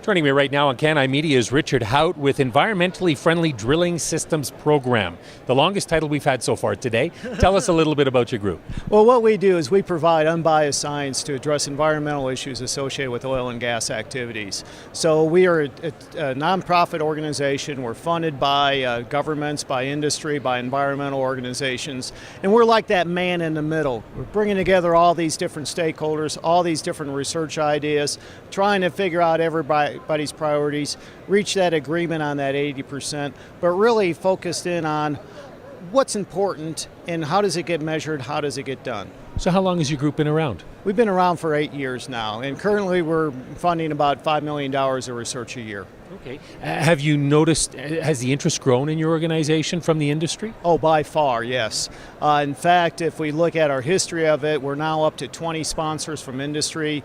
Joining me right now on Can I Media is Richard Hout with Environmentally Friendly Drilling Systems Program, the longest title we've had so far today. Tell us a little bit about your group. Well, what we do is we provide unbiased science to address environmental issues associated with oil and gas activities. So we are a nonprofit organization. We're funded by governments, by industry, by environmental organizations, and we're like that man in the middle. We're bringing together all these different stakeholders, all these different research ideas, trying to figure out everybody's priorities, reach that agreement on that 80%, but really focused in on what's important and how does it get measured, how does it get done. So how long has your group been around? We've been around for 8 years now, and currently we're funding about $5 million of research a year. Okay. Have you noticed, has the interest grown in your organization from the industry? Oh, by far, yes. In fact, if we look at our history of it, we're now up to 20 sponsors from industry.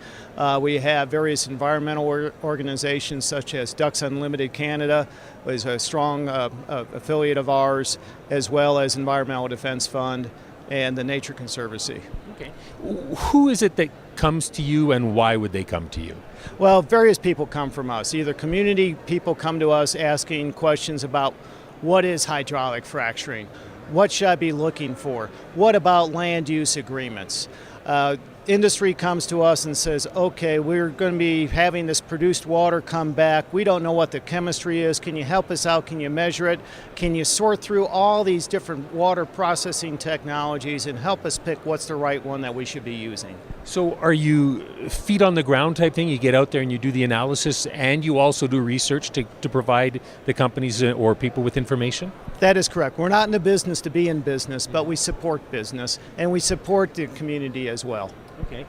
We have various environmental organizations such as Ducks Unlimited Canada is a strong affiliate of ours, as well as Environmental Defense Fund and the Nature Conservancy. Okay. Who is it that comes to you, and why would they come to you? Well, various people come from us. Either community people come to us asking questions about what is hydraulic fracturing, what should I be looking for, what about land use agreements. Industry comes to us and says, okay, we're going to be having this produced water come back. We don't know what the chemistry is. Can you help us out? Can you measure it? Can you sort through all these different water processing technologies and help us pick what's the right one that we should be using? So are you feet on the ground type thing? You get out there and you do the analysis, and you also do research to provide the companies or people with information? That is correct. We're not in the business to be in business, but we support business, and we support the community as well. Okay.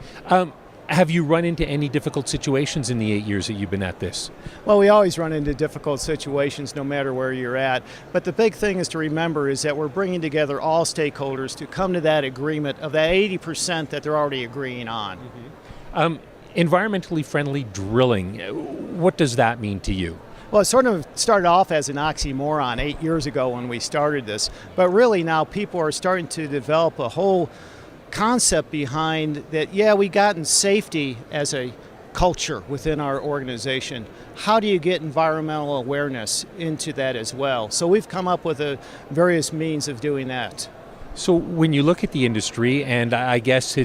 Have you run into any difficult situations in the 8 years that you've been at this? Well, we always run into difficult situations no matter where you're at. But the big thing is to remember is that we're bringing together all stakeholders to come to that agreement of that 80% that they're already agreeing on. Mm-hmm. Environmentally friendly drilling, what does that mean to you? Well, it sort of started off as an oxymoron 8 years ago when we started this. But really now people are starting to develop a whole concept behind that. Yeah, we gotten safety as a culture within our organization. How do you get environmental awareness into that as well? So we've come up with various means of doing that. So when you look at the industry, and I guess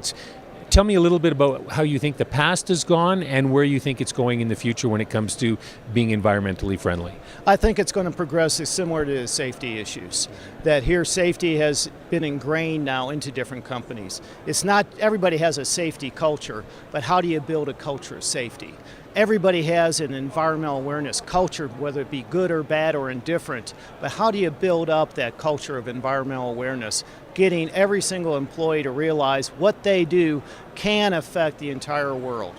tell me a little bit about how you think the past has gone and where you think it's going in the future when it comes to being environmentally friendly. I think it's going to progress similar to safety issues. That here safety has been ingrained now into different companies. It's not everybody has a safety culture, but how do you build a culture of safety? Everybody has an environmental awareness culture, whether it be good or bad or indifferent, but how do you build up that culture of environmental awareness, getting every single employee to realize what they do can affect the entire world?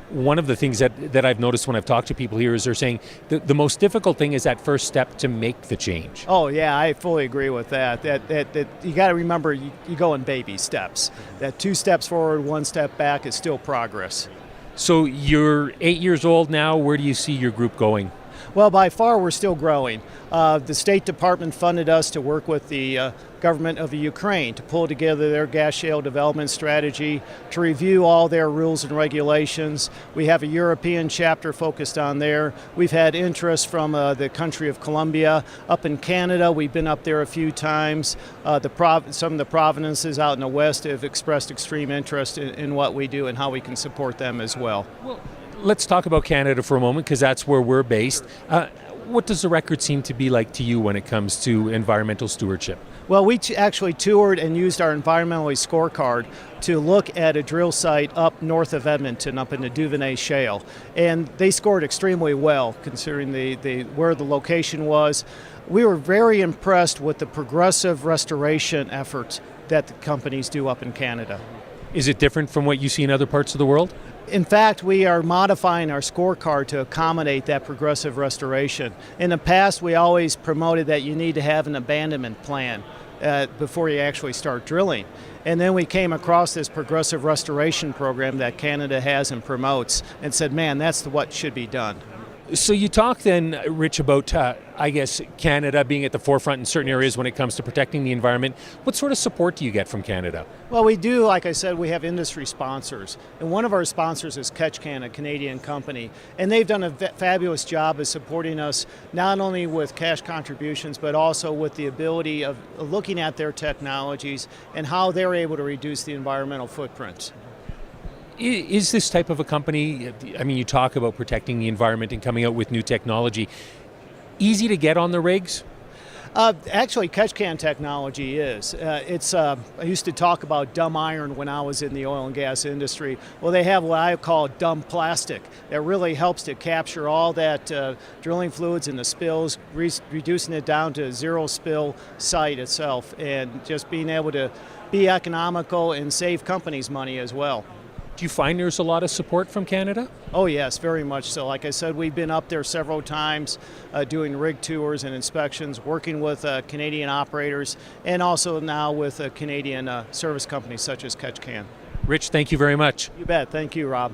One of the things that I've noticed when I've talked to people here is they're saying the most difficult thing is that first step to make the change. Oh yeah, I fully agree with that. That you got to remember you go in baby steps. That 2 steps forward, 1 step back is still progress. So you're 8 years old now. Where do you see your group going? Well, by far we're still growing. The State Department funded us to work with the government of Ukraine to pull together their gas shale development strategy, to review all their rules and regulations. We have a European chapter focused on there. We've had interest from the country of Colombia. Up in Canada, we've been up there a few times. Some of the provinces out in the west have expressed extreme interest in what we do and how we can support them as well. Let's talk about Canada for a moment, because that's where we're based. What does the record seem to be like to you when it comes to environmental stewardship? Well, we actually toured and used our environmentally scorecard to look at a drill site up north of Edmonton, up in the Duvernay Shale. And they scored extremely well, considering where the location was. We were very impressed with the progressive restoration efforts that the companies do up in Canada. Is it different from what you see in other parts of the world? In fact, we are modifying our scorecard to accommodate that progressive restoration. In the past, we always promoted that you need to have an abandonment plan before you actually start drilling. And then we came across this progressive restoration program that Canada has and promotes and said, man, that's what should be done. So you talk then, Rich, about I guess Canada being at the forefront in certain areas when it comes to protecting the environment. What sort of support do you get from Canada? Well, we do, like I said, we have industry sponsors. And one of our sponsors is Katch, a Canadian company. And they've done a fabulous job of supporting us not only with cash contributions, but also with the ability of looking at their technologies and how they're able to reduce the environmental footprint. Is this type of a company, I mean, you talk about protecting the environment and coming out with new technology, easy to get on the rigs? Actually, Katch technology is. I used to talk about dumb iron when I was in the oil and gas industry. Well, they have what I call dumb plastic that really helps to capture all that drilling fluids and the spills, reducing it down to a zero spill site itself, and just being able to be economical and save companies money as well. Do you find there's a lot of support from Canada? Oh yes, very much so. Like I said, we've been up there several times doing rig tours and inspections, working with Canadian operators, and also now with Canadian service companies such as Katch. Rich, thank you very much. You bet. Thank you, Rob.